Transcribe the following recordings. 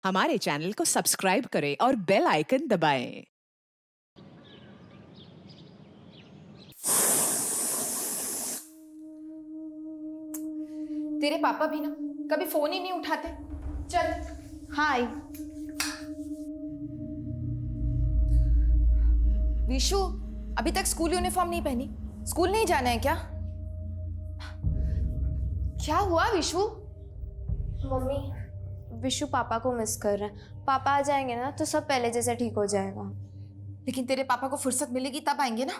हमारे चैनल को सब्सक्राइब करें और बेल आइकन दबाएं। तेरे पापा भी ना कभी फोन ही नहीं उठाते। चल। हाय विशु, अभी तक स्कूल यूनिफॉर्म नहीं पहनी? स्कूल नहीं जाना है क्या? क्या हुआ विशु? मम्मी, विशु पापा को मिस कर रहे हैं। पापा आ जाएंगे ना तो सब पहले जैसे ठीक हो जाएगा। लेकिन तेरे पापा को फुर्सत मिलेगी तब आएंगे ना।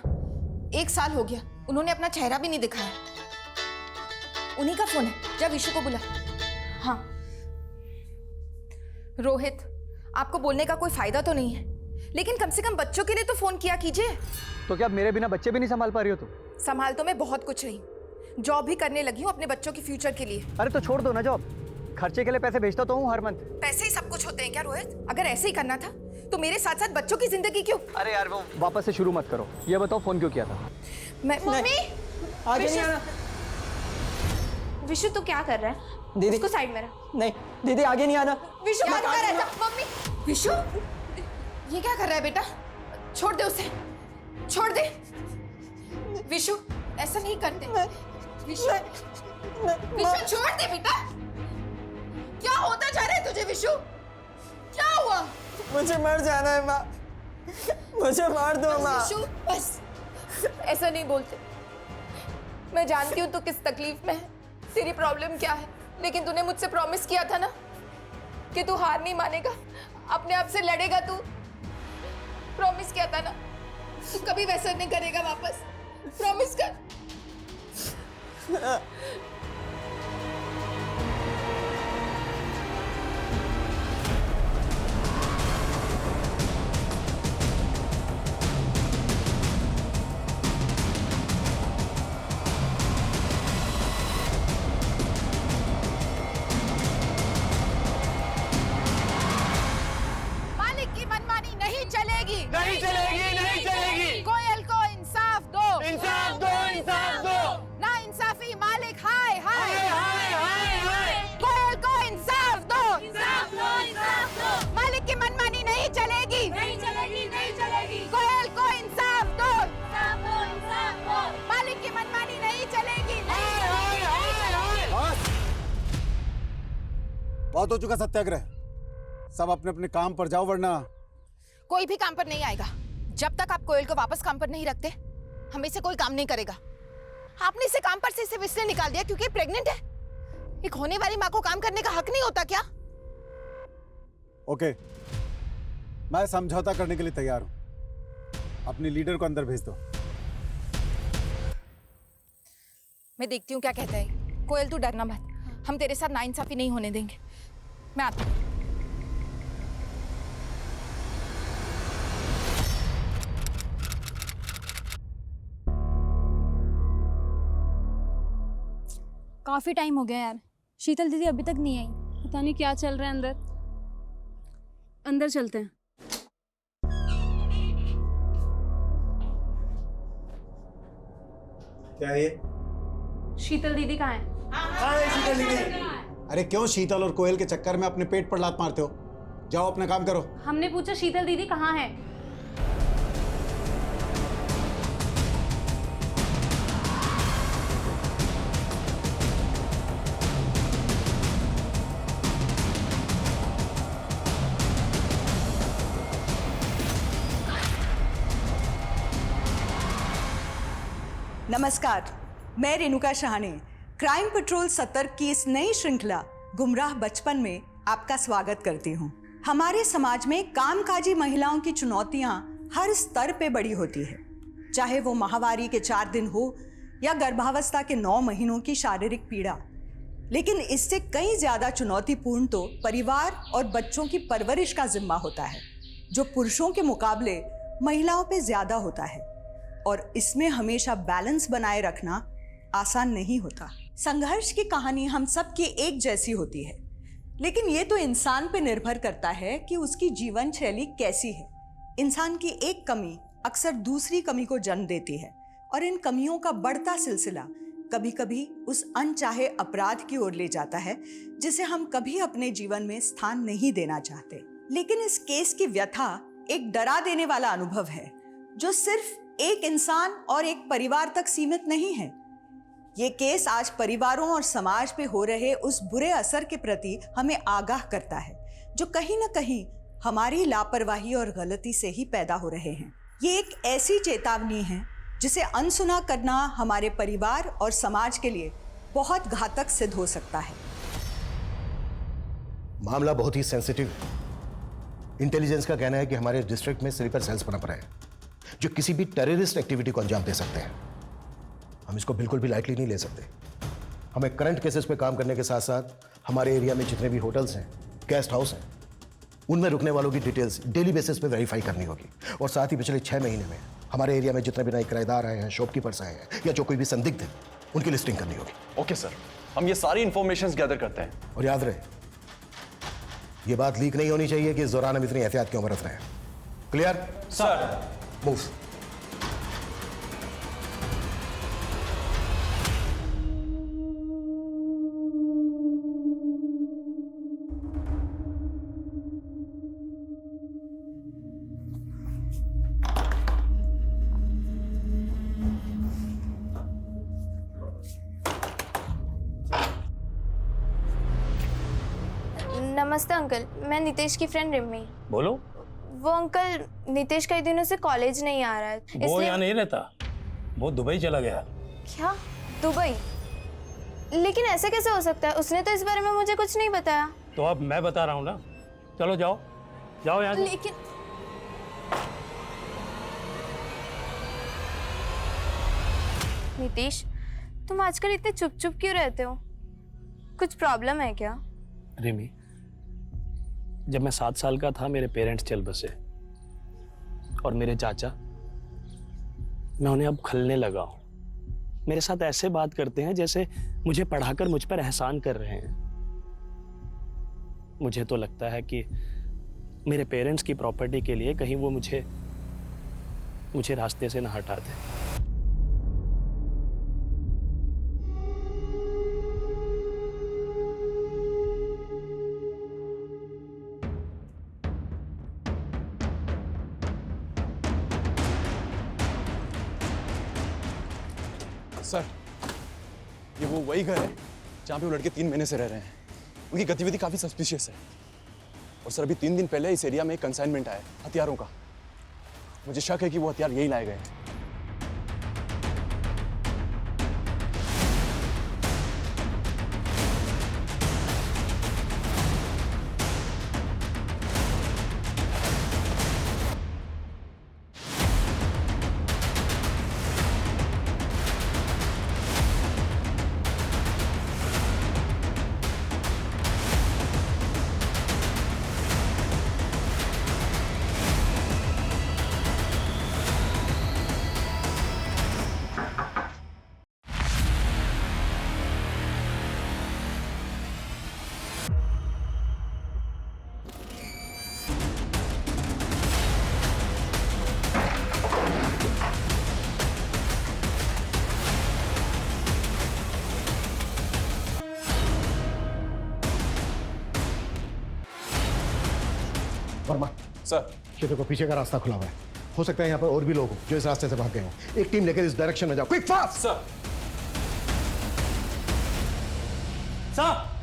1 साल हो गया, उन्होंने अपना चेहरा भी नहीं दिखाया। उन्हीं का फोन है, जा विशु को बुला। हाँ। रोहित, आपको बोलने का कोई फायदा तो नहीं है, लेकिन कम से कम बच्चों के लिए तो फोन किया कीजिए। तो क्या मेरे बिना बच्चे भी नहीं संभाल पा रही हो तुम? संभाल तो मैं बहुत कुछ रही, जॉब भी करने लगी हूँ अपने बच्चों के फ्यूचर के लिए। अरे तो छोड़ दो ना जॉब, खर्चे के लिए पैसे भेजता तो हूँ हर मंथ। पैसे ही सब कुछ होते हैं क्या रोहित? अगर ऐसे ही करना था तो मेरे साथ साथ बच्चों की जिंदगी क्यों? अरे यार वो वापस से शुरू मत करो, ये बताओ फोन क्यों किया था? मम्मी आगे नहीं आना। विशु तू क्या कर रहा है? दीदी उसको साइड में रख। नहीं दीदी, आगे नहीं आना। विशु मत कर ऐसा। मम्मी, विशु ये क्या कर रहा है बेटा? छोड़ दे उसे, छोड़ दे। विशु ऐसा नहीं करते। विशु, विशु छोड़ दे बेटा। क्या होता जा रहा है तुझे विशु? क्या हुआ? मुझे मर जाना है माँ, मुझे मार दो माँ। विशु बस ऐसा नहीं बोलते। मैं जानती हूँ तू किस तकलीफ में है, तेरी प्रॉब्लम क्या है, लेकिन तूने मुझसे प्रॉमिस किया था ना कि तू हार नहीं मानेगा, अपने आप से लड़ेगा। तू प्रॉमिस किया था ना, तू कभी वैसा नहीं करेगा वापस। प्रॉमिस कर। मालिक की मनमानी नहीं चलेगी, नहीं चलेगी, नहीं चलेगी। कोयल को इंसाफ दो, इंसाफ दो, इंसाफ दो। ना इंसाफी मालिक। हाय हाय हाय हाय हाय। कोयल को इंसाफ दो, इंसाफ दो, इंसाफ दो। मालिक की मनमानी नहीं चलेगी, नहीं चलेगी, नहीं चलेगी। कोयल को इंसाफ दो, इंसाफ दो, इंसाफ दो। मालिक की मनमानी नहीं चलेगी। बहुत हो चुका सत्याग्रह, सब अपने अपने काम पर जाओ वरना। कोई भी काम पर नहीं आएगा जब तक आप कोयल को वापस काम पर नहीं रखते। हमें से कोई काम नहीं करेगा। आपने इसे काम पर से सिर्फ इसलिए निकाल दिया क्योंकि प्रेग्नेंट है। एक होने वाली माँ को काम करने का हक नहीं होता क्या? ओके, मैं समझौता करने के लिए तैयार हूं। अपने लीडर को अंदर भेज दो। मैं देखती हूँ क्या कहता है। कोयल तू डरना मत, हम तेरे साथ नाइंसाफी नहीं होने देंगे। मैं आती हूँ। काफी टाइम हो गया यार, शीतल दीदी अभी तक नहीं आई। पता नहीं क्या चल रहा है अंदर। अंदर चलते हैं। क्या है ये? शीतल दीदी कहाँ है? शीतल दीदी। अरे क्यों शीतल और कोयल के चक्कर में अपने पेट पर लात मारते हो? जाओ अपना काम करो। हमने पूछा शीतल दीदी कहाँ है? नमस्कार, मैं रेणुका शहाणे। क्राइम पेट्रोल सतर्क की इस नई श्रृंखला गुमराह बचपन में आपका स्वागत करती हूँ। हमारे समाज में कामकाजी महिलाओं की चुनौतियाँ हर स्तर पे बड़ी होती है, चाहे वो माहवारी के 4 दिन हो या गर्भावस्था के 9 महीनों की शारीरिक पीड़ा। लेकिन इससे कई ज्यादा चुनौतीपूर्ण तो परिवार और बच्चों की परवरिश का जिम्मा होता है, जो पुरुषों के मुकाबले महिलाओं पे ज्यादा होता है। और इसमें हमेशा बैलेंस बनाए रखना आसान नहीं होता। संघर्ष की कहानी हम सब की एक जैसी होती है, लेकिन ये तो इंसान पे निर्भर करता है कि उसकी जीवन शैली कैसी है। इंसान की एक कमी अक्सर दूसरी कमी को जन्म देती है, और इन कमियों का बढ़ता सिलसिला कभी कभी उस अनचाहे अपराध की ओर ले जाता है जिसे हम कभी अपने जीवन में स्थान नहीं देना चाहते। लेकिन इस केस की व्यथा एक डरा देने वाला अनुभव है जो सिर्फ एक इंसान और एक परिवार तक सीमित नहीं है। ये केस आज परिवारों और समाज पे हो रहे उस बुरे असर के प्रति हमें आगाह करता है जो कहीं ना कहीं हमारी लापरवाही और गलती से ही पैदा हो रहे हैं। ये एक ऐसी चेतावनी है जिसे अनसुना करना हमारे परिवार और समाज के लिए बहुत घातक सिद्ध हो सकता है। मामला बहुत ही सेंसिटिव है। इंटेलिजेंस का कहना है कि हमारे डिस्ट्रिक्ट में स्लीपर सेल्स पनप रहे हैं जो किसी भी टेररिस्ट एक्टिविटी को अंजाम दे सकते हैं। हम इसको बिल्कुल भी लाइटली नहीं ले सकते। हमें करंट केसेस पे काम करने के साथ साथ हमारे एरिया में जितने भी होटल्स हैं, गेस्ट हाउस हैं, उनमें रुकने वालों की डिटेल्स डेली बेसिस पे वेरीफाई करनी होगी। और साथ ही पिछले 6 महीने में हमारे एरिया में जितने भी नए किराएदार आए हैं, शॉपकीपर्स आए हैं या जो कोई भी संदिग्ध है, उनकी लिस्टिंग करनी होगी। ओके सर, हम ये सारी इंफॉर्मेशन गैदर करते हैं। और याद रहे, ये बात लीक नहीं होनी चाहिए कि इस दौरान हम इतनी एहतियात क्यों बरत रहे हैं। Clear sir? मूव। नमस्ते अंकल, मैं नितेश की फ्रेंड रिम्मी। बोलो। वो अंकल, नितेश कई दिनों से कॉलेज नहीं आ रहा है, वो यहाँ नहीं रहता, वो दुबई चला गया। क्या? दुबई? लेकिन ऐसे कैसे हो सकता है? उसने तो इस बारे में मुझे कुछ नहीं बताया। तो अब मैं बता रहा हूँ ना। चलो जाओ जाओ यहाँ से। लेकिन नितेश, तुम आजकल इतने चुप चुप क्यों रहते हो? कुछ प्रॉब्लम है क्या? रिमी, जब मैं 7 साल का था मेरे पेरेंट्स चल बसे और मेरे चाचा, मैं उन्हें अब खलने लगा हूं। मेरे साथ ऐसे बात करते हैं जैसे मुझे पढ़ाकर मुझ पर एहसान कर रहे हैं। मुझे तो लगता है कि मेरे पेरेंट्स की प्रॉपर्टी के लिए कहीं वो मुझे रास्ते से ना हटा दे। सर, ये वो वही घर है जहाँ पे वो लड़के 3 महीने से रह रहे हैं। उनकी गतिविधि काफी सस्पिशियस है। और सर, अभी 3 दिन पहले इस एरिया में एक कंसाइनमेंट आया हथियारों का। मुझे शक है कि वो हथियार यही लाए गए हैं। वर्मा सर, ये देखो पीछे का रास्ता खुला हुआ है। हो सकता है यहाँ पर और भी लोग हो जो इस रास्ते से भाग गए हो। एक टीम लेकर इस डायरेक्शन में जाओ। Quick fast. सर। सर,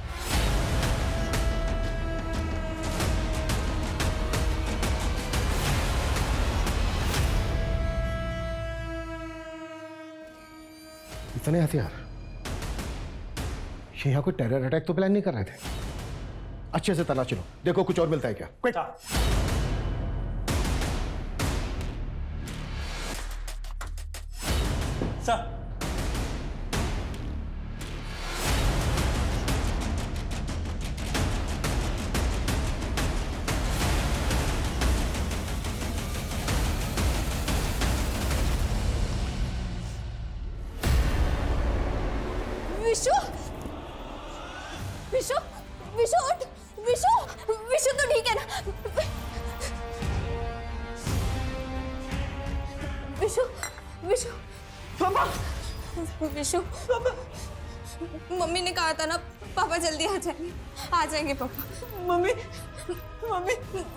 इतने हथियार, ये यहाँ कोई टेरर अटैक तो प्लान नहीं कर रहे थे। अच्छे से तलाशी लो, देखो कुछ और मिलता है क्या। क्विक। सर, विशु, विशु, विशु उठ, विशु, विशु तो ठीक है ना? विशु, विशु, पापा, विशु, मम्मी ने कहा था ना पापा जल्दी आ जाएंगे पापा। मम्मी मम्मी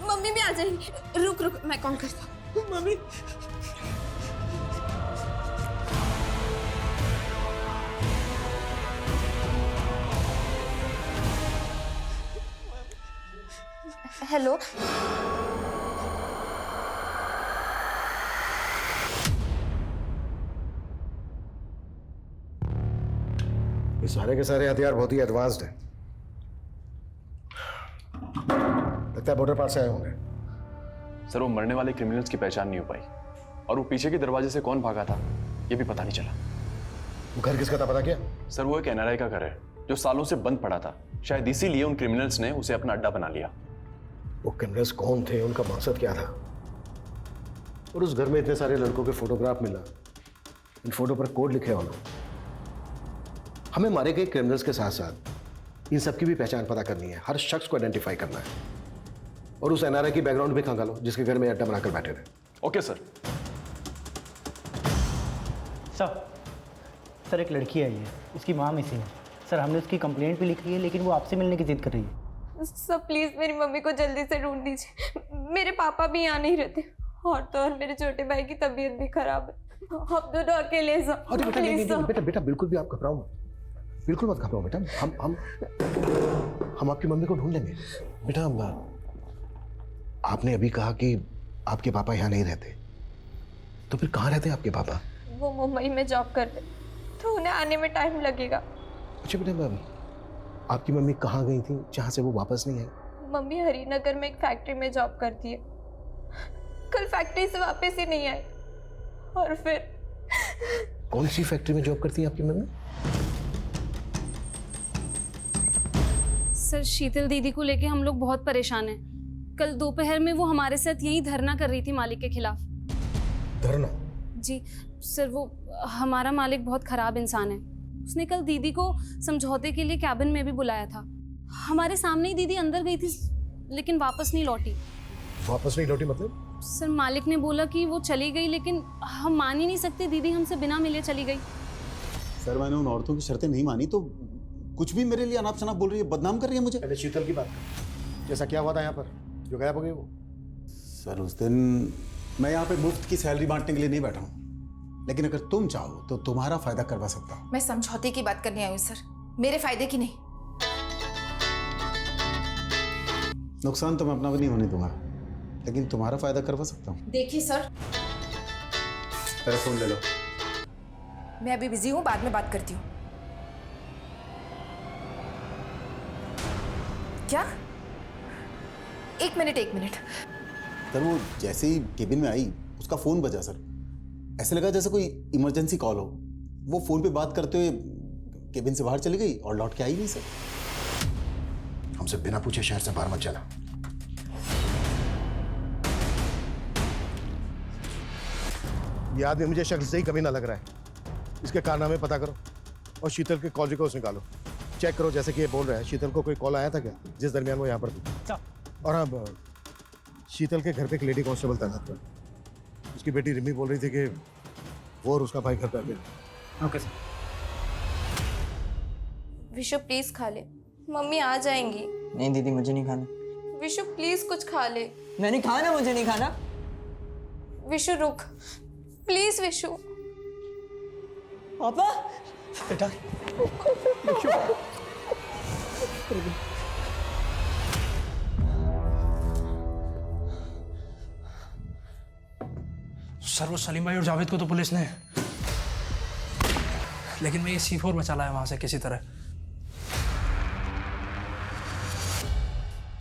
मम्मी भी आ जाएंगी। रुक रुक, मैं कॉल करता हूँ। Mummy hello. ये सारे के सारे हथियार बहुत ही एडवांस्ड हैं। लगता है बॉर्डर पार से आए होंगे। सर वो मरने वाले क्रिमिनल्स की पहचान नहीं हो पाई और वो पीछे के दरवाजे से कौन भागा था ये भी पता नहीं चला। वो घर किसका था पता क्या? सर वो एक NRI का घर है जो सालों से बंद पड़ा था। शायद इसीलिए उन क्रिमिनल्स ने उसे अपना अड्डा बना लिया। वो क्रिमिनल्स कौन थे, उनका मकसद क्या था? और उस घर में इतने सारे लड़कों के फोटोग्राफ मिला, इन फोटो पर कोड लिखे होना। हमें मारे गए क्रिमिनल्स के साथ साथ इन सबकी भी पहचान पता करनी है, हर शख्स को आइडेंटिफाई करना है और उस NRI की बैकग्राउंड भी खंगालो जिसके घर में अड्डा बनाकर बैठे थे। Okay sir. सर एक लड़की आई है, उसकी माँ मिसिंग है। सर हमने उसकी कंप्लेंट भी लिखी है लेकिन वो आपसे मिलने की जिद कर रही है। सर प्लीज मेरी मम्मी को जल्दी से ढूंढ दीजिए। मेरे पापा भी यहाँ नहीं रहते और तो और मेरे छोटे भाई की तबीयत भी खराब है। आप दोनों अकेले अरे बेटा नहीं, बेटा बेटा बिल्कुल भी आप घबराओ मत, बिल्कुल मत घबराओ बेटा। हम आपकी मम्मी को ढूंढ लेंगे। बेटा आपने अभी कहा कि आपके पापा यहाँ नहीं रहते, तो फिर कहाँ रहते हैं आपके पापा? वो मुंबई में जॉब करते, तो उन्हें आने में टाइम लगेगा। अच्छा बेटा आपकी मम्मी कहाँ गई थी जहाँ से वो वापस नहीं आई? मम्मी हरिनगर में एक फैक्ट्री में जॉब करती है। कल फैक्ट्री से वापस ही नहीं आई और फिर। कौन सी फैक्ट्री में जॉब करती है आपकी मम्मी? सर शीतल दीदी को लेके हम लोग बहुत परेशान हैं। कल दोपहर में वो हमारे साथ यहीं धरना कर रही थी मालिक के खिलाफ। धरना? जी सर, वो हमारा मालिक बहुत खराब इंसान है। उसने कल दीदी को समझौते के लिए कैबिन में भी बुलाया था। हमारे सामने ही दीदी अंदर गई थी लेकिन वापस नहीं लौटी। वापस नहीं लौटी मतलब? सर मालिक ने बोला कि वो चली गई, लेकिन हम मान ही नहीं सकते, दीदी हमसे बिना मिले चली गई। सर मैंने उन औरतों की शर्तें नहीं मानी तो कुछ भी मेरे लिए अनाप शनाप बोल रही है, बदनाम कर रही है मुझे। पहले शीतल की बात कर, जैसा क्या हुआ था यहाँ पर जो गायब हो गई वो? सर उस दिन मैं यहाँ पे मुफ्त की सैलरी बांटने के लिए नहीं बैठा हूँ, लेकिन अगर तुम चाहो तो तुम्हारा फायदा करवा सकता हूँ। मैं समझौते की बात करने आई हूँ सर, मेरे फायदे की नहीं। नुकसान तो मैं अपना भी नहीं होने दूंगा, लेकिन तुम्हारा फायदा करवा सकता हूँ। देखिए सर, मेरा फोन ले लो। मैं अभी बिजी हूँ, बाद में बात करती हूँ। क्या? एक मिनट। सर वो जैसे ही केबिन में आई उसका फोन बजा सर, ऐसे लगा जैसे कोई इमरजेंसी कॉल हो। वो फोन पे बात करते हुए केबिन से बाहर चली गई और लौट के आई नहीं सर। हमसे बिना पूछे शहर से बाहर मत जाना। ये आदमी मुझे शक्ल से ही कभी ना लग रहा है। इसके कारनामे पता करो और शीतल के कॉल रिकॉर्ड्स निकालो, चेक करो जैसे कि ये बोल रहा है। शीतल को कोई कॉल आया था क्या जिस दरमियान वो यहाँ पर थी? और हाँ, शीतल के घर पे एक लेडी कांस्टेबल तैनात कर। उसकी बेटी रिमी बोल रही थी कि वो और उसका भाई घर पे गए। Okay sir. विशु प्लीज खा ले, मम्मी आ जाएंगी। नहीं दीदी मुझे नहीं खाना। विशु प्लीज कुछ खा ले। नहीं खाना, मुझे नहीं खाना। विशु रुक प्लीज। विशु पापा बेटा सर वो सलीम भाई और जावेद को तो पुलिस ने, लेकिन मैं ये C4 बचा लाया वहां से किसी तरह।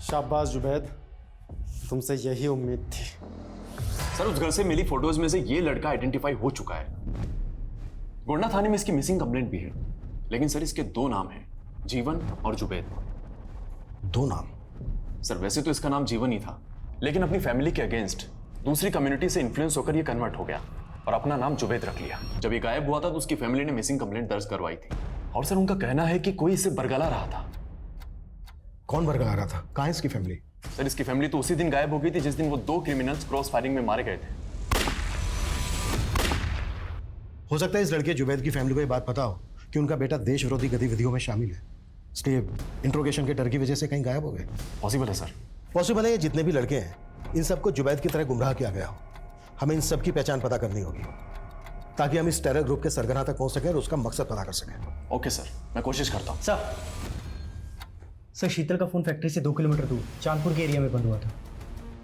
शाबाश जुबैद, तुमसे यही उम्मीद थी। सर उस घर से मिली फोटोज में से ये लड़का आइडेंटिफाई हो चुका है। गोंडा थाने में इसकी मिसिंग कंप्लेंट भी है, लेकिन सर इसके दो नाम हैं, जीवन और जुबैद। दो नाम? सर वैसे तो इसका नाम जीवन ही था, लेकिन अपनी फैमिली के अगेंस्ट दूसरी कम्युनिटी से इन्फ्लुएंस होकर ये कन्वर्ट हो गया और अपना नाम जुबैद रख लिया। जब ये गायब हुआ था तो उसकी फैमिली ने मिसिंग कंप्लेंट दर्ज करवाई थी और सर उनका कहना है कि कोई इसे बरगला रहा था। कौन बरगला रहा था? कहाँ है इसकी फैमिली? सर इसकी फैमिली तो उसी दिन गायब हो गई थी जिस दिन वो दो क्रिमिनल्स क्रॉस फायरिंग में मारे गए थे। हो सकता है इस लड़के जुबैद की फैमिली को ये बात पता हो कि उनका बेटा देश विरोधी गतिविधियों में शामिल है, इसलिए इंट्रोगेशन के डर की वजह से कहीं गायब हो गए। पॉसिबल है सर। पॉसिबल है ये जितने भी लड़के हैं इन सबको जुबैद की तरह गुमराह किया गया हो। हमें इन सब की पहचान पता करनी होगी ताकि हम इस टेरर ग्रुप के सरगना तक पहुंच सकें और उसका मकसद पता कर सकें। ओके सर, मैं कोशिश करता हूँ। सर शीतल का फ़ोन फैक्ट्री से 2 किलोमीटर दूर चांदपुर के एरिया में बंद हुआ था।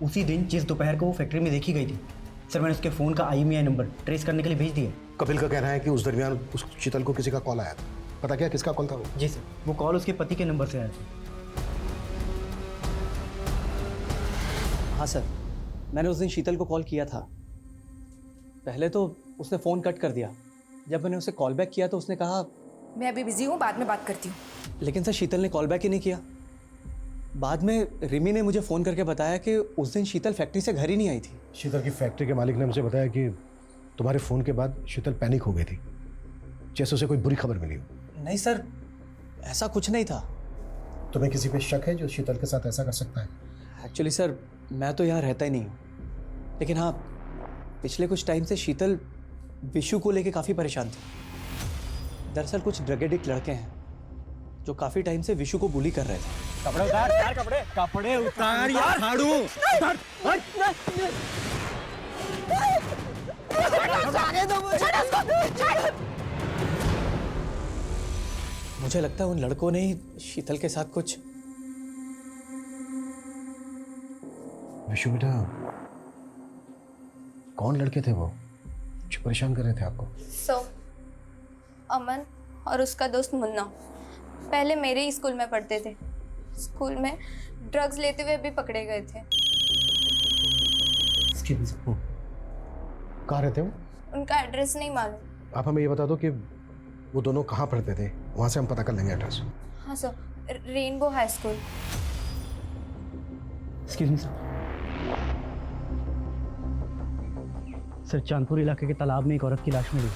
उसी दिन जिस दोपहर को वो फैक्ट्री में देखी गई थी, सर मैंने उसके फ़ोन का IMEI नंबर ट्रेस करने के लिए भेज दिया। कपिल का कहना है कि उस दरमियान उस शीतल को किसी का कॉल आया था। पता क्या किसका कॉल था वो? जी सर, वो कॉल उसके पति के नंबर से आया था। हाँ सर, मैंने उस दिन शीतल को कॉल किया था। पहले तो उसने फ़ोन कट कर दिया। जब मैंने उसे कॉल बैक किया तो उसने कहा मैं अभी बिजी हूँ, बाद में बात करती हूँ। लेकिन सर शीतल ने कॉल बैक ही नहीं किया। बाद में रिमी ने मुझे फ़ोन करके बताया कि उस दिन शीतल फैक्ट्री से घर ही नहीं आई थी। शीतल की फैक्ट्री के मालिक ने मुझे बताया कि तुम्हारे फ़ोन के बाद शीतल पैनिक हो गई थी, जैसे उसे कोई बुरी खबर मिली हो। नहीं सर, ऐसा कुछ नहीं था। तुम्हें किसी पे शक है जो शीतल के साथ ऐसा कर सकता है? एक्चुअली सर, मैं तो यहाँ रहता ही नहीं हूँ, लेकिन हाँ पिछले कुछ टाइम से शीतल विशु को लेके काफ़ी परेशान थी। दरअसल कुछ ड्रग एडिक्ट लड़के हैं जो काफ़ी टाइम से विशु को बुली कर रहे थे। कपड़े उतार यार, कपड़े उतार यार, झाड़ू मुझे लगता है उन लड़कों ने ही शीतल के साथ कुछ। विशु बेटा, कौन लड़के थे वो जो परेशान कर रहे थे आपको? अमन और उसका दोस्त मुन्ना पहले मेरे ही स्कूल में पढ़ते थे। स्कूल में ड्रग्स लेते हुए भी पकड़े गए थे। कहाँ रहते हो? उनका एड्रेस नहीं मालूम। आप हमें ये बता दो कि वो दोनों कहाँ पढ़ते थे, वहाँ से हम पता कर लेंगे एड्रेस। हाँ sir, rainbow high school. Excuse me sir, Chandpur इलाके के तालाब में एक औरत की लाश मिली।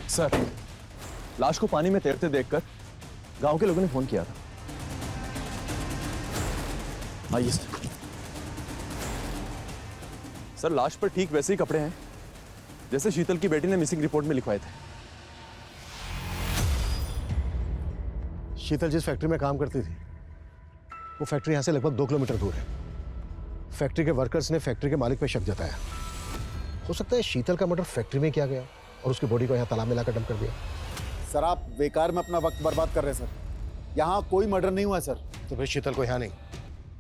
सर, लाश को पानी में तैरते देखकर गांव के लोगों ने फोन किया था। आइए सर, लाश पर ठीक वैसे ही कपड़े हैं जैसे शीतल की बेटी ने मिसिंग रिपोर्ट में लिखवाए थे। शीतल जिस फैक्ट्री में काम करती थी वो फैक्ट्री यहाँ से लगभग 2 किलोमीटर दूर है। फैक्ट्री के वर्कर्स ने फैक्ट्री के मालिक पे शक जताया। हो सकता है शीतल का मर्डर फैक्ट्री में किया गया और उसकी बॉडी को यहाँ तालाब में लाकर डंप कर दिया। सर आप बेकार में अपना वक्त बर्बाद कर रहे हैं सर। यहाँ कोई मर्डर नहीं हुआ सर। तो फिर शीतल को यहाँ नहीं,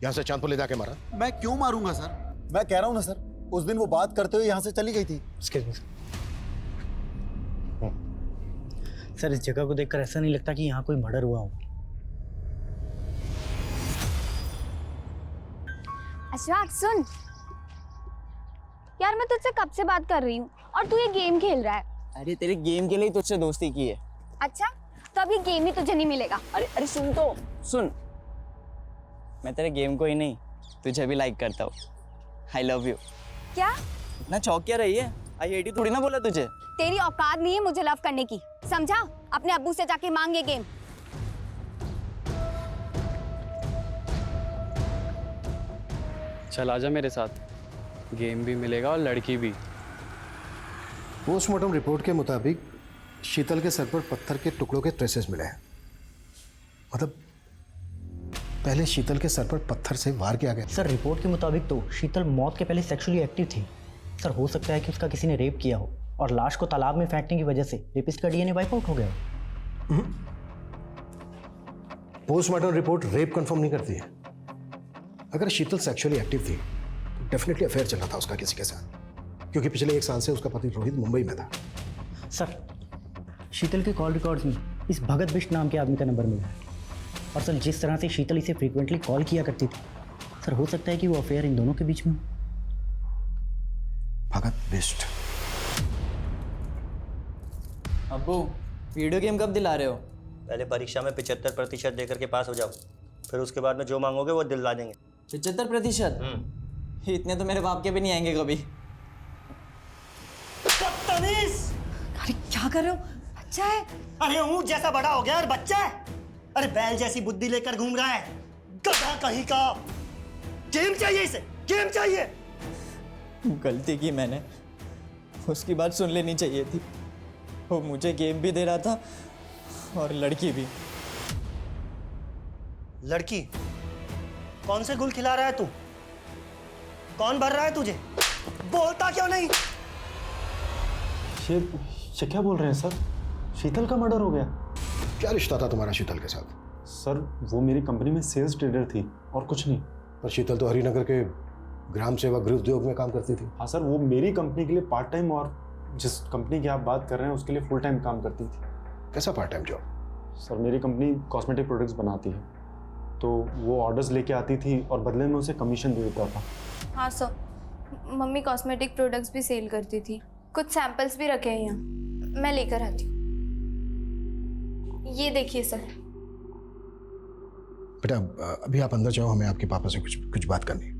यहाँ से चांदपुर ले जाके मारा? मैं क्यों मारूंगा सर? मैं कह रहा हूँ ना सर, उस दिन वो बात करते हुए यहाँ से चली गई थी। सर, इस जगह को देखकर ऐसा नहीं लगता कि यहाँ कोई मर्डर हुआ हो। अशफाक सुन यार, मैं तुझसे कब से बात कर रही हूँ और तू ये गेम खेल रहा है। अरे तेरे गेम के लिए तुझसे दोस्ती की है। अच्छा, तो अभी गेम ही तुझे नहीं मिलेगा। अरे सुन तो सुन, मैं तेरे गेम को ही नहीं तुझे भी लाइक करता हूँ। I love you. क्या? इतना चौक क्या रही है? आई हेट यू थोड़ी ना बोला तुझे। तेरी औकात नहीं है मुझे लव करने की, समझा? अपने अब्बू से जाके मांग ये गेम। चल आजा मेरे साथ, गेम भी मिलेगा और लड़की भी। पोस्टमार्टम रिपोर्ट के मुताबिक शीतल के सर पर पत्थर के टुकड़ों के ट्रेसेस मिले हैं। मतलब पहले शीतल के सर पर पत्थर से वार किया गया। सर, रिपोर्ट के मुताबिक तो शीतल मौत के पहले सेक्सुअली एक्टिव थी। सर, हो सकता है कि उसका किसी ने रेप किया हो और लाश को तालाब में फेंकने की वजह से रेपिस्ट का DNA वाइप आउट हो गया। पोस्टमार्टम रिपोर्ट रेप कंफर्म नहीं करती है। अगर शीतल सेक्सुअली एक्टिव थी तो डेफिनेटली अफेयर चल रहा था उसका किसी के साथ, क्योंकि पिछले 1 साल से उसका पति रोहित मुंबई में था। सर, शीतल के कॉल रिकॉर्ड्स में इस भगत बिष्ट नाम के आदमी का नंबर मिला है। और सर, जिस तरह से शीतल इसे फ्रीक्वेंटली कॉल किया करती थी, सर हो सकता है कि वो अफेयर इन दोनों के बीच में। भगत बिष्ट। अब्बू, वीडियो गेम कब दिला रहे हो? पहले परीक्षा में 75% देकर के पास हो जाओ, फिर उसके बाद में जो मांगोगे वो दिलवा देंगे। 75%? इतने तो मेरे बाप के भी नहीं आएंगे कभी। अरे क्या कर रहे हो? बच्चा है। अरे ऊँट जैसा बड़ा हो गया और बच्चा है। अरे बैल जैसी बुद्धि लेकर घूम रहा है, गधा कहीं का। गेम चाहिए इसे, गेम चाहिए। गलती की मैंने, उसकी बात सुन लेनी चाहिए थी। वो मुझे गेम भी दे रहा था और लड़की भी। लड़की? कौन से गुल खिला रहा है तू? कौन भर रहा है तुझे? बोलता क्यों नहीं? ये क्या बोल रहे हैं सर? शीतल का मर्डर हो गया? क्या रिश्ता था तुम्हारा शीतल के साथ? सर वो मेरी कंपनी में सेल्स ट्रेडर थी और कुछ नहीं। पर शीतल तो हरिनगर के ग्राम सेवा गृह उद्योग में काम करती थी। हाँ सर, वो मेरी कंपनी के लिए पार्ट टाइम और जिस कंपनी की आप बात कर रहे हैं उसके लिए फुल टाइम काम करती थी। कैसा पार्ट टाइम जॉब? सर मेरी कंपनी कॉस्मेटिक प्रोडक्ट्स बनाती है, तो वो ऑर्डर्स लेके आती थी और बदले में उसे कमीशन दे देता था। हाँ सर, मम्मी कॉस्मेटिक प्रोडक्ट्स भी सेल करती थी। कुछ सैंपल्स भी रखे हैं यहाँ, मैं लेकर आती हूँ। ये देखिए सर। बेटा अभी आप अंदर जाओ, हमें आपके पापा से कुछ बात करनी है।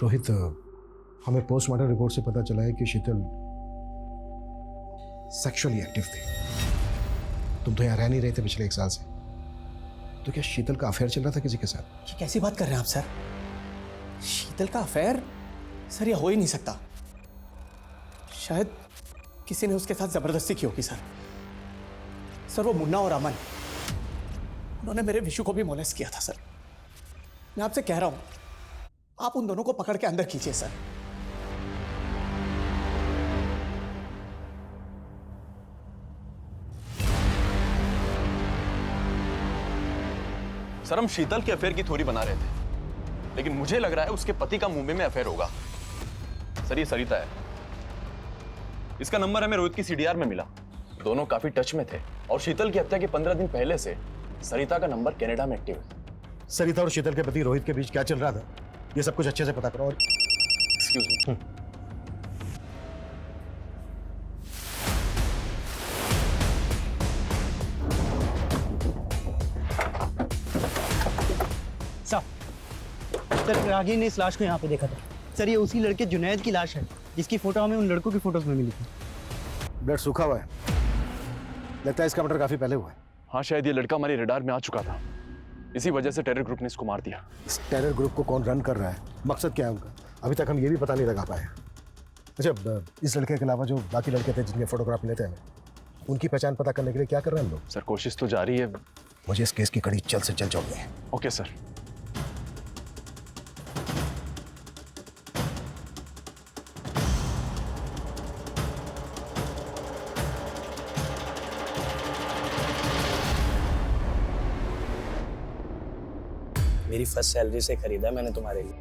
रोहित, हमें पोस्टमार्टम रिपोर्ट से पता चला है कि शीतल सेक्सुअली एक्टिव थी। तुम तो यहाँ रह नहीं रहे थे पिछले 1 साल से, तो क्या शीतल का अफेयर चल रहा था किसी के साथ? ये कैसी बात कर रहे हैं आप सर? शीतल का अफेयर? सर ये हो ही नहीं सकता। शायद किसी ने उसके साथ जबरदस्ती की होगी सर। सर वो मुन्ना और अमन, उन्होंने मेरे विशु को भी मोलेस्ट किया था सर। मैं आपसे कह रहा हूं, आप उन दोनों को पकड़ के अंदर कीजिए सर। सर हम शीतल के अफेयर की थ्योरी बना रहे थे, लेकिन मुझे लग रहा है उसके पति का मुंबई में अफेयर होगा। सर ये सरिता है, इसका नंबर हमें रोहित की सीडीआर में मिला। दोनों काफी टच में थे और शीतल की हत्या के 15 दिन पहले से सरिता का नंबर कनाडा में एक्टिव है। सरिता और शीतल के पति रोहित के बीच क्या चल रहा था, ये सब कुछ अच्छे से पता करो। और एक्सक्यूज मी। सर रागी ने इस लाश को यहाँ पे देखा था। सर ये उसी लड़के जुनैद की लाश है जिसकी फोटो हमें उन लड़कों की फोटोज में मिली थी। ब्लड सूखा हुआ है, लगता है इसका मर्डर काफी पहले हुआ है। हाँ शायद ये लड़का हमारे रडार में आ चुका था, इसी वजह से टेरर ग्रुप ने इसको मार दिया। इस टेरर ग्रुप को कौन रन कर रहा है, मकसद क्या है उनका, अभी तक हम ये भी पता नहीं लगा पाए। अच्छा, इस लड़के के अलावा जो बाकी लड़के थे जिनके फोटोग्राफ लेते हैं, उनकी पहचान पता करने के लिए क्या कर रहे हैं हम लोग? सर कोशिश तो जारी है। मुझे इस केस की कड़ी जल्द से जल्द जोड़नी है। Okay sir. मेरी फर्स्ट सैलरी से खरीदा मैंने तुम्हारे लिए।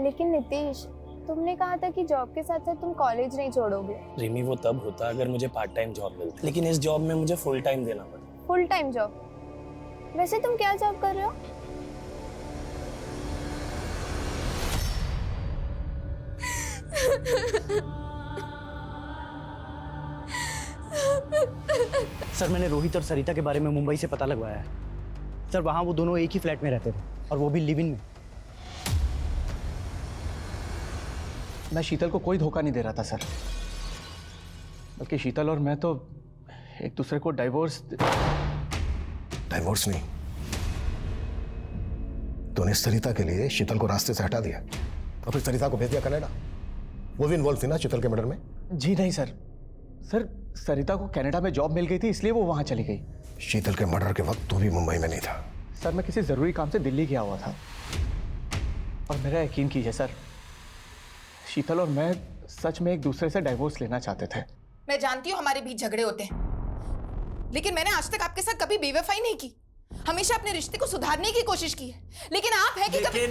लेकिन नितीश, तुमने कहा था कि जॉब के साथ साथ तुम कॉलेज नहीं छोड़ोगे। रिमी वो तब होता अगर मुझे पार्ट टाइम जॉब मिलती, लेकिन इस जॉब में मुझे फुल टाइम देना पड़ा। Full time job? वैसे तुम क्या जॉब कर रहे हो? सर मैंने रोहित और सरिता के बारे में मुंबई से पता लगवाया है। सर वहाँ वो दोनों एक ही फ्लैट में रहते थे और वो भी लिव इन में। मैं शीतल को कोई धोखा नहीं दे रहा था सर, बल्कि शीतल और मैं तो एक दूसरे को डाइवोर्स नहीं, तूने सरिता के लिए शीतल को रास्ते से हटा दिया और फिर सरिता को भेज दिया कनाडा। वो भी इन्वॉल्व थी ना शीतल के मर्डर में? जी नहीं सर, सर सरिता को कनाडा में जॉब मिल गई थी इसलिए वो वहां चली गई। शीतल के मर्डर के वक्त तू भी मुंबई में नहीं था। सर मैं किसी जरूरी काम से दिल्ली गया हुआ था और मेरा यकीन कीजिए सर, शीतल और मैं सच में एक दूसरे से डाइवोर्स लेना चाहते थे। मैं जानती हूँ हमारे बीच झगड़े होते हैं, लेकिन मैंने आज तक आपके साथ कभी बेवफाई नहीं की। हमेशा अपने रिश्ते को सुधारने की कोशिश की है, लेकिन आप है कि कभी...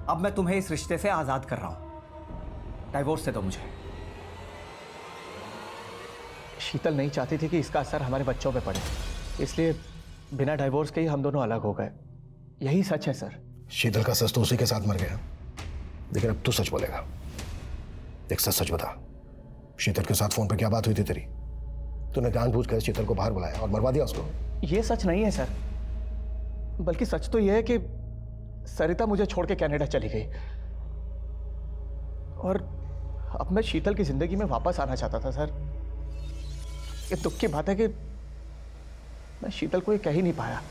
अब मैं तुम्हें इस रिश्ते से आजाद कर रहा हूं, डाइवोर्स दे दो मुझे। शीतल नहीं चाहती थी कि इसका असर हमारे बच्चों पे पड़े, इसलिए बिना डाइवोर्स के ही हम दोनों अलग हो गए। यही सच है सर। शीतल का सच तो उसी के साथ मर गया, लेकिन अब तू सच बोलेगा। एक सच बता, शीतल के साथ फोन पे क्या बात हुई थी तेरी? तूने जानबूझकर शीतल को बाहर बुलाया और मरवा दिया उसको? ये सच नहीं है सर, बल्कि सच तो यह है कि सरिता मुझे छोड़ के कनाडा चली गई और अब मैं शीतल की जिंदगी में वापस आना चाहता था सर। ये दुख की बात है कि मैं शीतल को ये कह ही नहीं पाया।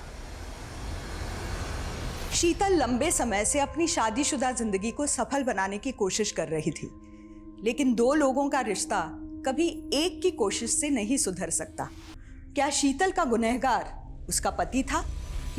शीतल लंबे समय से अपनी शादीशुदा जिंदगी को सफल बनाने की कोशिश कर रही थी, लेकिन दो लोगों का रिश्ता कभी एक की कोशिश से नहीं सुधर सकता। क्या शीतल का गुनहगार उसका पति था,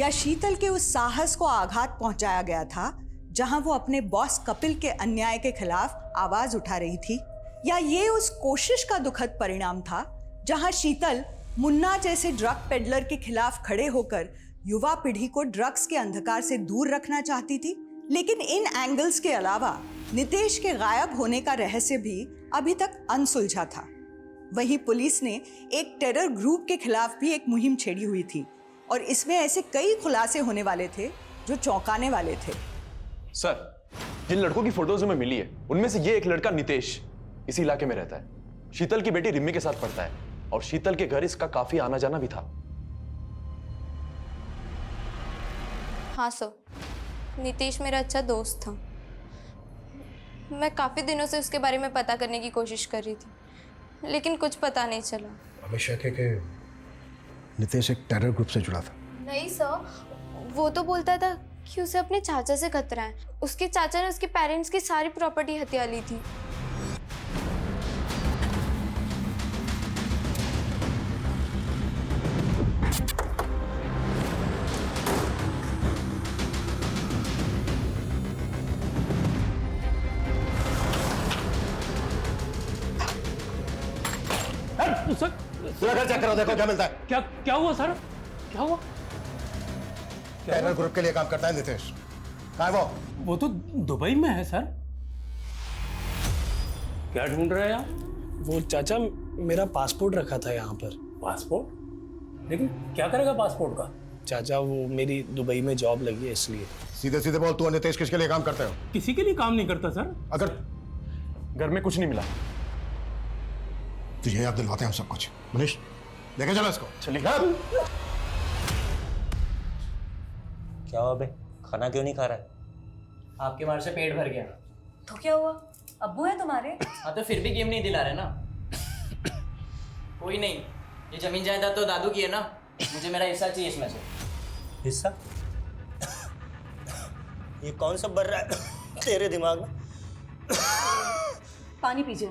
या शीतल के उस साहस को आघात पहुंचाया गया था जहां वो अपने बॉस कपिल के अन्याय के खिलाफ आवाज उठा रही थी, या ये उस कोशिश का दुखद परिणाम था जहां शीतल मुन्ना जैसे ड्रग पेडलर के खिलाफ खड़े होकर युवा पीढ़ी को ड्रग्स के अंधकार से दूर रखना चाहती थी। लेकिन इन एंगल्स के अलावा नितेश के गायब होने का रहस्य भी अभी तक अनसुलझा था। वहीं पुलिस ने एक टेरर ग्रुप के खिलाफ भी एक मुहिम छेड़ी हुई थी और इसमें ऐसे कई खुलासे होने वाले थे जो चौंकाने वाले थे। सर, जिन लड़कों की फोटोज हमें मिली है उनमें से ये एक लड़का नितेश इसी इलाके में रहता है। शीतल की बेटी रिम्मी के साथ पढ़ता है और शीतल के घर इसका काफी आना जाना भी था। हाँ सर, नितेश मेरा अच्छा दोस्त था। मैं काफ़ी दिनों से उसके बारे में पता करने की कोशिश कर रही थी, लेकिन कुछ पता नहीं चला। हमें शक है कि नितेश एक टेरर ग्रुप से जुड़ा था। नहीं सर, वो तो बोलता था कि उसे अपने चाचा से खतरा है। उसके चाचा ने उसके पेरेंट्स की सारी प्रॉपर्टी हथिया ली थी। सर, पूरा घर चेक करो, देखो क्या मिलता है। क्या हुआ सर? क्या हुआ? टेरर ग्रुप के लिए काम करता है नितेश। कहाँ है वो? वो तो दुबई में है सर। क्या ढूंढ रहे हैं आप? वो चाचा मेरा पासपोर्ट रखा था यहाँ पर। पासपोर्ट? लेकिन क्या करेगा पासपोर्ट का? चाचा वो मेरी दुबई में जॉब लगी है इसलिए। सीधे सीधे बोल, तू और नितेश किसके लिए काम करते हो? किसी के लिए काम नहीं करता सर। अगर घर में कुछ नहीं मिला। तुझे याद दिलवाते हैं हम सब कुछ। मनीष, लेके चलो इसको। चलिए। क्या हुआ बे, खाना क्यों नहीं खा रहा है? आपके मार से पेट भर गया। तो क्या हुआ, अब्बू है तुम्हारे? हाँ तो फिर भी गेम नहीं दिला रहे ना। कोई नहीं, ये जमीन जायदाद तो दादू की है ना, मुझे मेरा हिस्सा चाहिए इसमें से। हिस्सा? ये कौन सा बर रहा है तेरे दिमाग में? पानी पीजिए।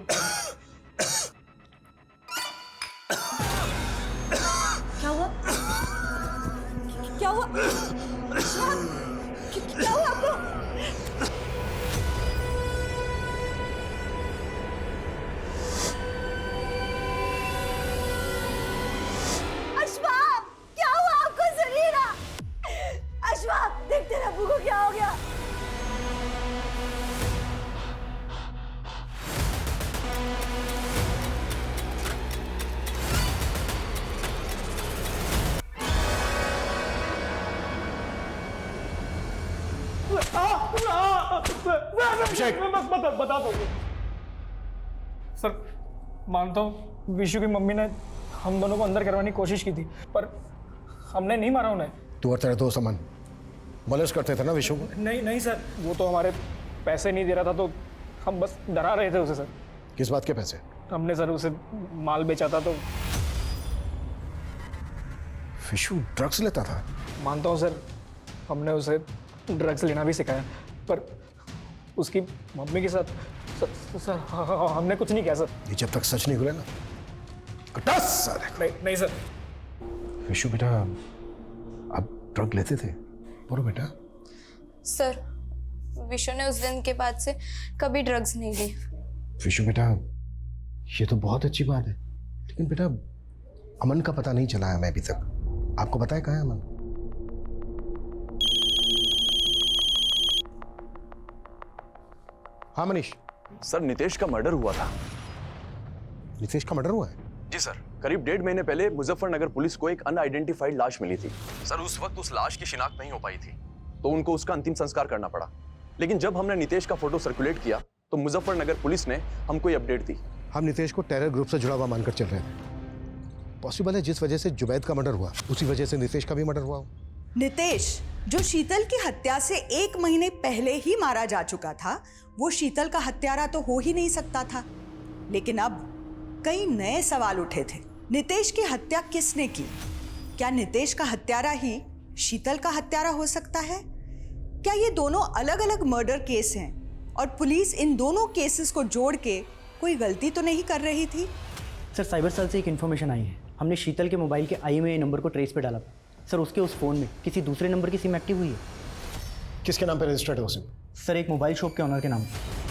क्या हुआ? क्या हुआ? क्या हुआ आपको? अशफाक, क्या हुआ आपको जरीना? अशफाक, देख तेरे अब्बू को क्या हो गया? अभिषेक, मैं बता दो सर। मानता हूँ विशु की मम्मी ने हम दोनों को अंदर करवाने की कोशिश की थी, पर हमने नहीं मारा उन्हें। तू और तेरे दोस्त अमन मोलेस्ट करते थे ना विशु को? नहीं सर, वो तो हमारे पैसे नहीं दे रहा था, तो हम बस डरा रहे थे उसे सर। किस बात के पैसे? हमने सर उसे माल बेचा था। तो विशु ड्रग्स लेता था? मानता हूँ सर, हमने उसे ड्रग्स लेना भी सिखाया, पर उसकी मम्मी के साथ सर हमने कुछ नहीं किया सर। ये जब तक सच नहीं खुले ना, कटास साले। नहीं सर। विशु बेटा, आप ड्रग लेते थे? बोलो बेटा। सर, विशु ने उस दिन के बाद से कभी ड्रग्स नहीं ली। विशु बेटा, ये तो बहुत अच्छी बात है, लेकिन बेटा अमन का पता नहीं चला है हमें अभी तक। आपको पता है कहाँ है अमन? हाँ मनीष। सर, नितेश का मर्डर हुआ था। नितेश का मर्डर हुआ है? जी सर, करीब 1.5 महीने पहले मुजफ्फरनगर पुलिस को एक अनआइडेंटिफाइड लाश मिली थी। सर, उस वक्त उस लाश की शिनाख्त नहीं हो पाई थी, तो उनको उसका अंतिम संस्कार करना पड़ा। लेकिन जब हमने नितेश का फोटो सर्कुलेट किया तो मुजफ्फरनगर पुलिस ने हमको ये अपडेट दी। हम नितेश को टेरर ग्रुप से जुड़ा हुआ मानकर चल रहे थे। पॉसिबल है जिस वजह से जुबैद का मर्डर हुआ, उसी वजह से नितेश का भी मर्डर हुआ हो। नितेश, जो शीतल की हत्या से 1 महीने पहले ही मारा जा चुका था, वो शीतल का हत्यारा तो हो ही नहीं सकता था। लेकिन अब कई नए सवाल उठे थे। नितेश की हत्या किसने की? क्या नितेश का हत्यारा ही शीतल का हत्यारा हो सकता है? क्या ये दोनों अलग अलग मर्डर केस हैं और पुलिस इन दोनों केसेस को जोड़ के कोई गलती तो नहीं कर रही थी? सर साइबर सेल से एक इन्फॉर्मेशन आई है। हमने शीतल के मोबाइल के IMEI नंबर को ट्रेस पे डाला। सर उसके उस फ़ोन में किसी दूसरे नंबर की सिम एक्टिव हुई है। किसके नाम पे रजिस्टर्ड है वो सिम? सर एक मोबाइल शॉप के ऑनर के नाम पे।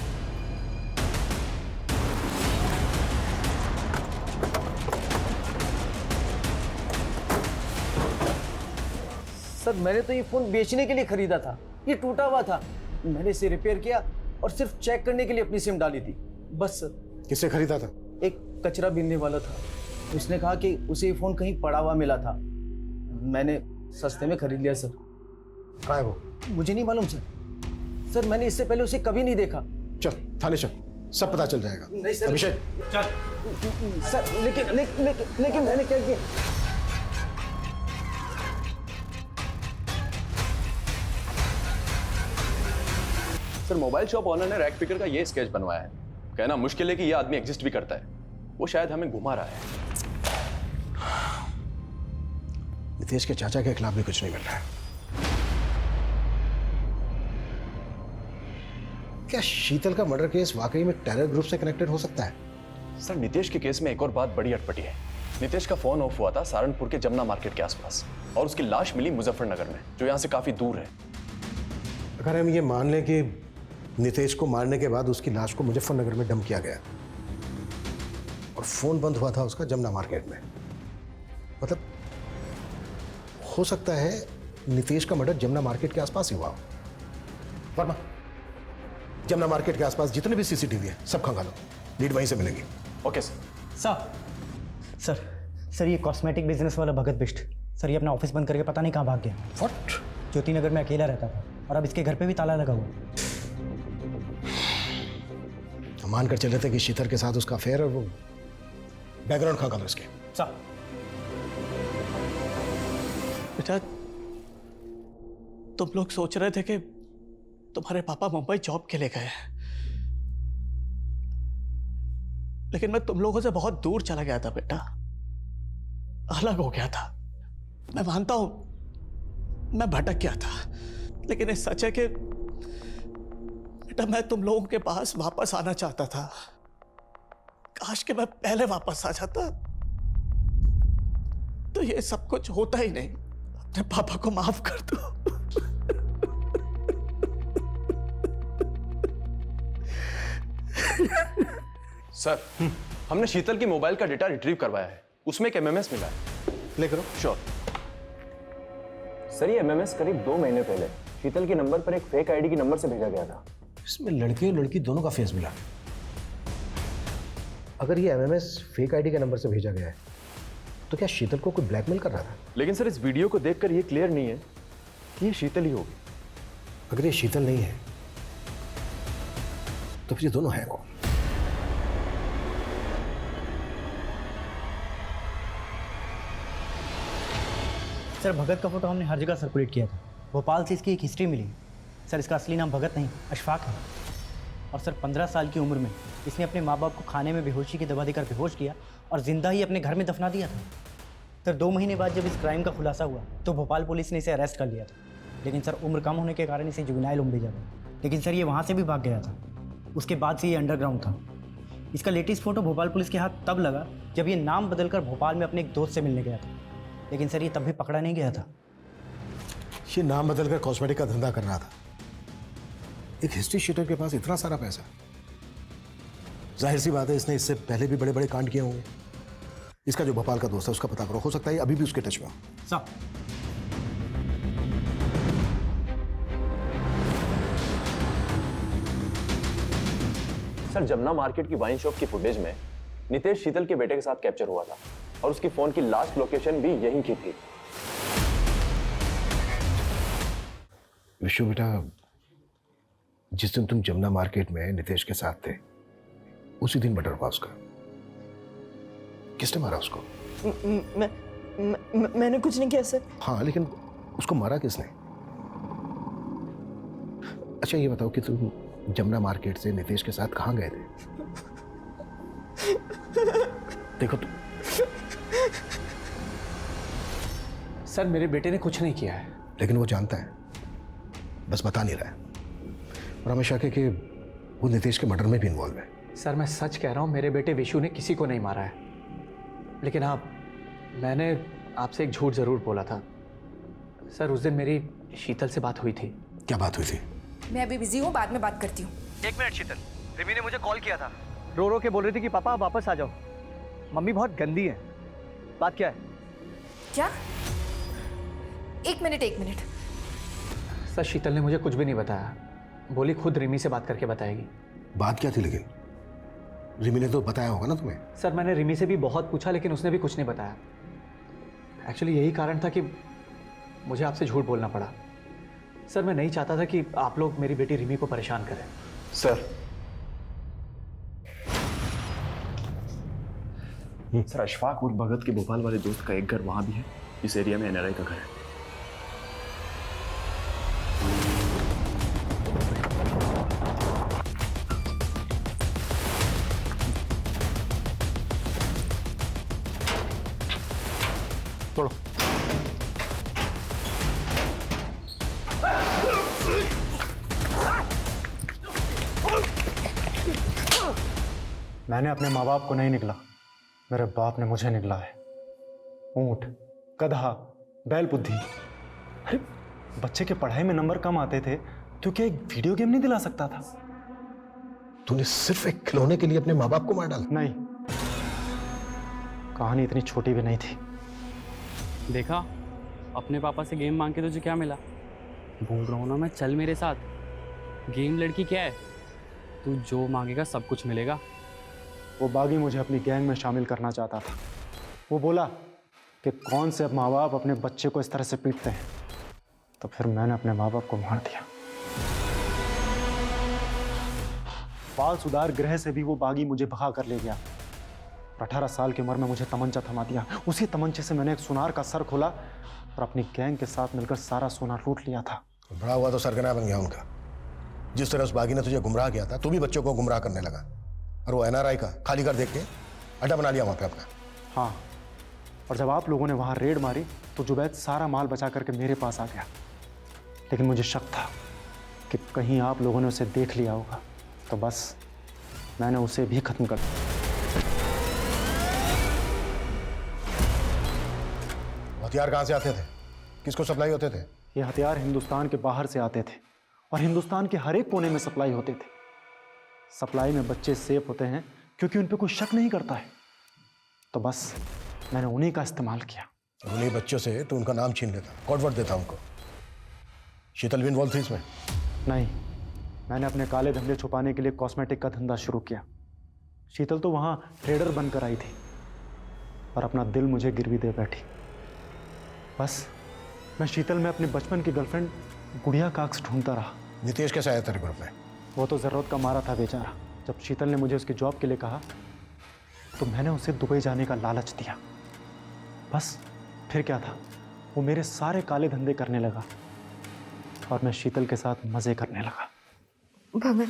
सर मैंने तो ये फ़ोन बेचने के लिए ख़रीदा था, ये टूटा हुआ था। मैंने इसे रिपेयर किया और सिर्फ चेक करने के लिए अपनी सिम डाली थी, बस सर। किससे खरीदा था? एक कचरा बीनने वाला था, उसने कहा कि उसे ये फ़ोन कहीं पड़ा हुआ मिला था, मैंने सस्ते में खरीद लिया सर। कहाँ है वो? मुझे नहीं मालूम सर। सर मैंने इससे पहले उसे कभी नहीं देखा। चल थाने चल, सब पता चल जाएगा। नहीं सर। अभिषेक चल सर, लेकिन मैंने क्या किया? सर मोबाइल शॉप ओनर ने रैक पिकर का ये स्केच बनवाया है। कहना मुश्किल है कि ये आदमी एग्जिस्ट भी करता है। वो शायद हमें घुमा रहा है। नितेश के चाचा के खिलाफ भी कुछ नहीं मिल रहा है। क्या शीतल का मर्डर केस वाकई में टेरर ग्रुप से कनेक्टेड हो सकता है? सर नितेश के केस में एक और बात बड़ी अटपटी है। नितेश का फोन ऑफ हुआ था सहारनपुर के जमुना मार्केट के आसपास और उसकी लाश मिली मुजफ्फरनगर में, जो यहाँ से काफी दूर है। अगर हम ये मान लें कि नितेश को मारने के बाद उसकी लाश को मुजफ्फरनगर में डंप किया गया और फोन बंद हुआ था उसका जमुना मार्केट में, मतलब हो सकता है नितेश का मर्डर जमुना मार्केट के आसपास ही हुआ हो। वर्मा, जमुना मार्केट के आसपास जितने भी CCTV है सब खंगालो, लीड वहीं से मिलेगी। Okay sir. सर ये कॉस्मेटिक बिजनेस वाला भगत बिष्ट, सर ये अपना ऑफिस बंद करके पता नहीं कहाँ भाग गया। व्हाट? ज्योति नगर में अकेला रहता था और अब इसके घर पे भी ताला लगा हुआ। हम मान कर चले थे कि शीतल के साथ उसका अफेयर और वो बैकग्राउंड खंगालो इसके। सर बेटा तुम लोग सोच रहे थे कि तुम्हारे पापा मुंबई जॉब के लिए गए हैं, लेकिन मैं तुम लोगों से बहुत दूर चला गया था बेटा, अलग हो गया था। मैं मानता हूं मैं भटक गया था, लेकिन ये सच है कि बेटा मैं तुम लोगों के पास वापस आना चाहता था। काश कि मैं पहले वापस आ जाता तो ये सब कुछ होता ही नहीं। अपने पापा को माफ कर दो। सर हमने शीतल की मोबाइल का डेटा रिट्रीव करवाया है, उसमें एक MMS मिला है। प्ले करो। श्योर। सर ये MMS करीब 2 महीने पहले शीतल के नंबर पर एक फेक आईडी के नंबर से भेजा गया था। इसमें लड़के और लड़की दोनों का फेस मिला। अगर ये MMS फेक आईडी के नंबर से भेजा गया है तो क्या शीतल को कोई ब्लैकमेल कर रहा था? लेकिन सर इस वीडियो को देखकर ये क्लियर नहीं है कि ये शीतल ही होगी। अगर ये शीतल नहीं है तो फिर ये दोनों हैं कौन? सर भगत का फोटो हमने हर जगह सर्कुलेट किया था। भोपाल से इसकी एक हिस्ट्री मिली। सर इसका असली नाम भगत नहीं अशफाक है। और सर 15 साल की उम्र में इसने अपने माँ बाप को खाने में बेहोशी की दवा देकर बेहोश किया और जिंदा ही अपने घर में दफना दिया था। सर 2 महीने बाद जब इस क्राइम का खुलासा हुआ तो भोपाल पुलिस ने इसे अरेस्ट कर लिया था, लेकिन सर उम्र कम होने के कारण इसे जुवेनाइल होम भेजा गया। लेकिन सर ये वहाँ से भी भाग गया था। उसके बाद से ये अंडरग्राउंड था। इसका लेटेस्ट फोटो भोपाल पुलिस के हाथ तब लगा जब ये नाम बदलकर भोपाल में अपने एक दोस्त से मिलने गया था, लेकिन सर ये तब भी पकड़ा नहीं गया था। ये नाम बदलकर कॉस्मेटिक का धंधा कर रहा था। एक हिस्ट्री शीटर के पास इतना सारा पैसा, जाहिर सी बात है इसने इससे पहले भी बड़े बड़े कांड किए होंगे। इसका जो भोपाल का दोस्त है उसका पता करो, हो सकता है अभी भी उसके टच में हो। सर जमुना मार्केट की वाइन शॉप की फुटेज में नितेश शीतल के बेटे के साथ कैप्चर हुआ था और उसकी फोन की लास्ट लोकेशन भी यहीं की थी। विशु बेटा, जिस दिन तुम जमुना मार्केट में नितेश के साथ थे उसी दिन मर्डर हुआ उसका। किसने मारा उसको? मैंने कुछ नहीं किया सर। हाँ लेकिन उसको मारा किसने? अच्छा ये बताओ कि तुम जमुना मार्केट से नितेश के साथ कहाँ गए थे? देखो सर मेरे बेटे ने कुछ नहीं किया है। लेकिन वो जानता है, बस बता नहीं रहा है। और हमें शक है कि वो नितेश के मर्डर में भी इन्वॉल्व है। सर मैं सच कह रहा हूँ, मेरे बेटे विशु ने किसी को नहीं मारा है। लेकिन हाँ, मैंने आपसे एक झूठ जरूर बोला था। सर उस दिन मेरी शीतल से बात हुई थी। क्या बात हुई थी? मैं अभी बिजी हूँ, बाद में बात करती हूँ। 1 मिनट शीतल, रिमी ने मुझे कॉल किया था। रो रो के बोल रही थी कि पापा आप वापस आ जाओ, मम्मी बहुत गंदी है। बात क्या है? क्या? एक मिनट। सर शीतल ने मुझे कुछ भी नहीं बताया, बोली खुद रिमी से बात करके बताएगी। बात क्या थी लेकिन? रिमी ने तो बताया होगा ना तुम्हें। सर मैंने रिमी से भी बहुत पूछा, लेकिन उसने भी कुछ नहीं बताया। एक्चुअली यही कारण था कि मुझे आपसे झूठ बोलना पड़ा। सर मैं नहीं चाहता था कि आप लोग मेरी बेटी रिमी को परेशान करें। सर सर अशफाक और भगत के भोपाल वाले दोस्त का एक घर वहां भी है। इस एरिया में एनआरआई का घर है। तोड़ो। मैंने अपने माँ बाप को नहीं निकला, मेरे बाप ने मुझे निकला है। ऊंट, गधा, बैल बुद्धि। अरे बच्चे के पढ़ाई में नंबर कम आते थे तो क्या एक वीडियो गेम नहीं दिला सकता था? तूने सिर्फ एक खिलौने के लिए अपने माँ बाप को मार डाला? नहीं, कहानी इतनी छोटी भी नहीं थी। देखा, अपने पापा से गेम मांग के तुझे क्या मिला? बोल रहा हूँ ना मैं, चल मेरे साथ। गेम लड़की क्या है, तू जो मांगेगा सब कुछ मिलेगा। वो बागी मुझे अपनी गैंग में शामिल करना चाहता था। वो बोला कि कौन से माँ बाप अपने बच्चे को इस तरह से पीटते हैं, तो फिर मैंने अपने माँ बाप को मार दिया। बाल सुधार गृह से भी वो बागी मुझे भगा कर ले गया। 18 साल की उम्र में मुझे तमंचा थमा दिया। उसी तमंचे से मैंने एक सुनार का सर खोला और अपनी गैंग के साथ मिलकर सारा सोना लूट लिया था। बड़ा हुआ तो सरगना बन गया उनका। जिस तरह उस बागी ने तुझे गुमराह किया था, तू भी बच्चों को गुमराह करने लगा। और वो एनआरआई का खाली घर देख के अड्डा बना लिया वहां पे अपना। हाँ, और जब आप लोगों ने वहां रेड मारी तो जुबैद सारा माल बचा करके मेरे पास आ गया। लेकिन मुझे शक था कि कहीं आप लोगों ने उसे देख लिया होगा, तो बस मैंने उसे भी खत्म कर दिया। हथियार कहाँ से आते थे? किसको सप्लाई होते थे? ये हथियार हिंदुस्तान के बाहर से आते थे और हिंदुस्तान के हर एक कोने में सप्लाई होते थे। सप्लाई में बच्चे सेफ होते हैं क्योंकि उन पे कोई शक नहीं करता है, तो बस मैंने उन्हीं का इस्तेमाल किया। उन्हीं बच्चों से तो उनका नाम छीन लेता, कोडवर्ड देता उनको। शीतल भी इन्वॉल्व थी इसमें? नहीं, मैंने अपने काले धंधे छुपाने के लिए कॉस्मेटिक का धंधा शुरू किया। शीतल तो वहाँ ट्रेडर बनकर आई थी और अपना दिल मुझे गिरवी दे बैठी। बस मैं शीतल में अपने बचपन की गर्लफ्रेंड गुड़िया काक्स ढूंढता रहा। नितेश कैसे आया तेरे ग्रुप में? वो तो ज़रूरत का मारा था बेचारा। जब शीतल ने मुझे उसकी जॉब के लिए कहा तो मैंने उसे दुबई जाने का लालच दिया। बस फिर क्या था, वो मेरे सारे काले धंधे करने लगा और मैं शीतल के साथ मज़े करने लगा। भगत,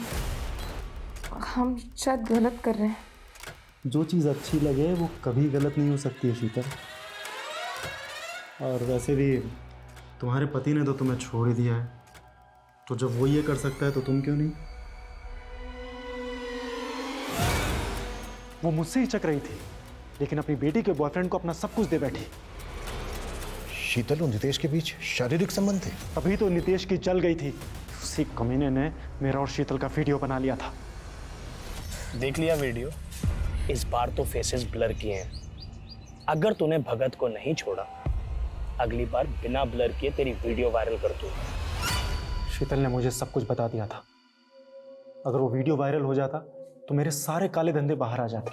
हम शायद गलत कर रहे हैं। जो चीज़ अच्छी लगे वो कभी गलत नहीं हो सकती है शीतल। और वैसे भी तुम्हारे पति ने तो तुम्हें छोड़ ही दिया है, तो जब वो ये कर सकता है तो तुम क्यों नहीं? वो मुझसे हिचक रही थी, लेकिन अपनी बेटी के बॉयफ्रेंड को अपना सब कुछ दे बैठी। शीतल और नितेश के बीच शारीरिक संबंध थे? अभी तो नितेश की चल गई थी। उसी कमीने ने मेरा और शीतल का वीडियो बना लिया था। देख लिया वीडियो? इस बार तो फेसेस ब्लर किए हैं। अगर तूने भगत को नहीं छोड़ा, अगली बार बिना ब्लर किए तेरी वीडियो वायरल कर दूंगा। शीतल ने मुझे सब कुछ बता दिया था। अगर वो वीडियो वायरल हो जाता तो मेरे सारे काले धंधे बाहर आ जाते।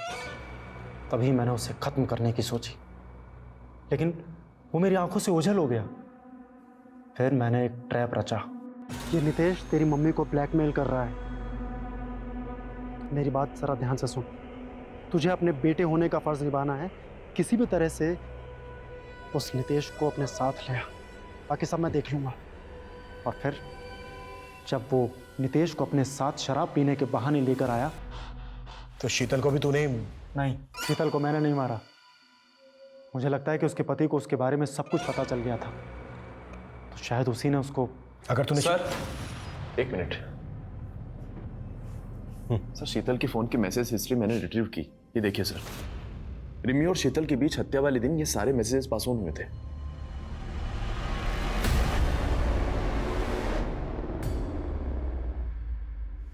तभी मैंने उसे खत्म करने की सोची, लेकिन वो मेरी आंखों से ओझल हो गया। फिर मैंने एक ट्रैप रचा। ये नितेश तेरी मम्मी को ब्लैकमेल कर रहा है। मेरी बात जरा ध्यान से सुन। तुझे अपने बेटे होने का फर्ज निभाना है। किसी भी तरह से उस नितेश को अपने साथ ले आ, बाकी सब मैं देख लूँगा। और फिर जब वो नितेश को अपने साथ शराब पीने के बहाने लेकर आया तो शीतल को भी तूने? नहीं, शीतल को मैंने नहीं मारा। मुझे लगता है कि उसके पति को उसके बारे में सब कुछ पता चल गया था, तो शायद उसी ने उसको। अगर तूने सर, एक मिनट। सर, शीतल की फोन की मैसेज हिस्ट्री मैंने रिट्रीव की। ये देखिए सर, रिमी और शीतल के बीच हत्या वाले दिन ये सारे मैसेजेस पास ऑन हुए थे।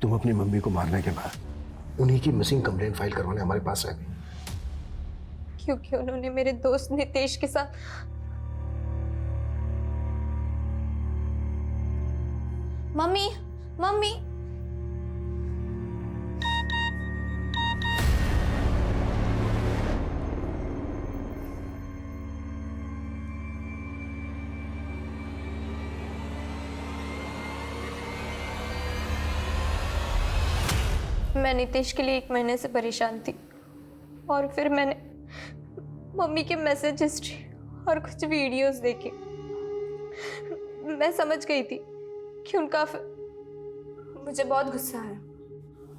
तुम अपनी मम्मी को मारने के बाद उन्हीं की मिसिंग कंप्लेंट फाइल करवाने हमारे पास आ गई, क्योंकि उन्होंने मेरे दोस्त नितेश के साथ। मम्मी, मम्मी, मैं नितेश के लिए 1 महीने से परेशान थी और फिर मैंने मम्मी के मैसेज हिस्ट्री और कुछ वीडियोस देखे। मैं समझ गई थी कि उनका मुझे बहुत गुस्सा आया,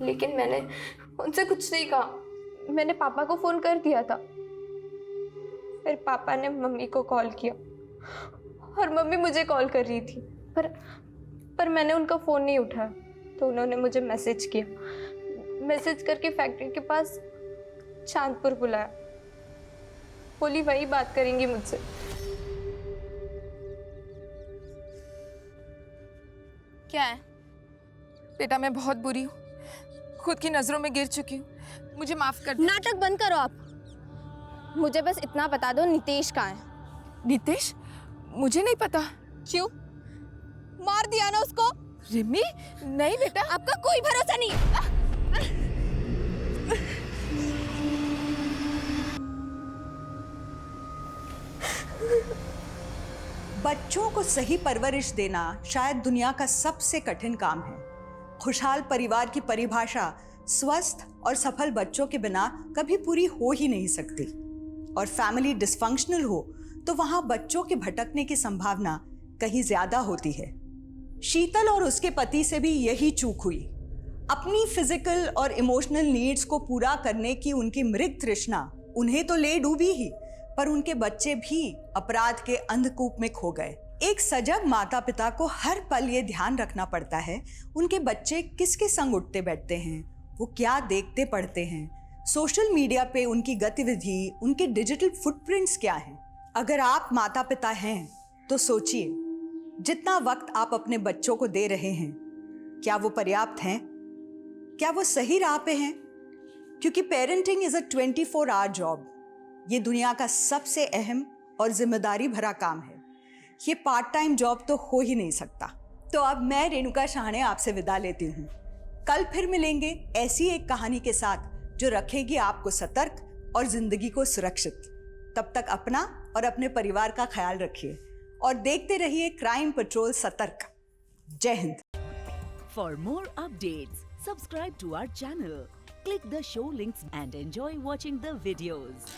लेकिन मैंने उनसे कुछ नहीं कहा। मैंने पापा को फ़ोन कर दिया था, फिर पापा ने मम्मी को कॉल किया और मम्मी मुझे कॉल कर रही थी, पर मैंने उनका फ़ोन नहीं उठाया, तो उन्होंने मुझे मैसेज किया। मैसेज करके फैक्ट्री के पास चांदपुर बुलाया, बोली वही बात करेंगी मुझसे। क्या है बेटा? मैं बहुत बुरी हूँ, खुद की नजरों में गिर चुकी हूँ, मुझे माफ कर दो। नाटक बंद करो आप। मुझे बस इतना बता दो, नितेश कहाँ है? नितेश? मुझे नहीं पता। क्यों? मार दिया ना उसको? रिमी, नहीं बेटा। आपका कोई भरोसा नहीं। बच्चों को सही परवरिश देना शायद दुनिया का सबसे कठिन काम है। खुशहाल परिवार की परिभाषा स्वस्थ और सफल बच्चों के बिना कभी पूरी हो ही नहीं सकती, और फैमिली डिसफंक्शनल हो तो वहां बच्चों के भटकने की संभावना कहीं ज्यादा होती है। शीतल और उसके पति से भी यही चूक हुई। अपनी फिजिकल और इमोशनल नीड्स को पूरा करने की उनकी मृग तृष्णा उन्हें तो ले डूबी ही, पर उनके बच्चे भी अपराध के अंधकूप में खो गए। एक सजग माता पिता को हर पल ये ध्यान रखना पड़ता है उनके बच्चे किसके संग उठते बैठते हैं, वो क्या देखते पढ़ते हैं, सोशल मीडिया पे उनकी गतिविधि, उनके डिजिटल फुटप्रिंट्स क्या हैं। अगर आप माता पिता हैं तो सोचिए, जितना वक्त आप अपने बच्चों को दे रहे हैं, क्या वो पर्याप्त हैं? क्या वो सही राह पे हैं? क्योंकि parenting is a 24 hour job. ये दुनिया का सबसे अहम और जिम्मेदारी भरा काम है। ये पार्ट टाइम जॉब तो हो ही नहीं सकता। तो अब मैं रेणुका शाहने आपसे विदा लेती हूँ। कल फिर मिलेंगे ऐसी एक कहानी के साथ जो रखेगी आपको सतर्क और जिंदगी को सुरक्षित। तब तक अपना और अपने परिवार का ख्याल रखिए और देखते रहिए क्राइम पेट्रोल सतर्क। जय Hind. For more updates, subscribe to our channel, click the show links and enjoy watching the videos.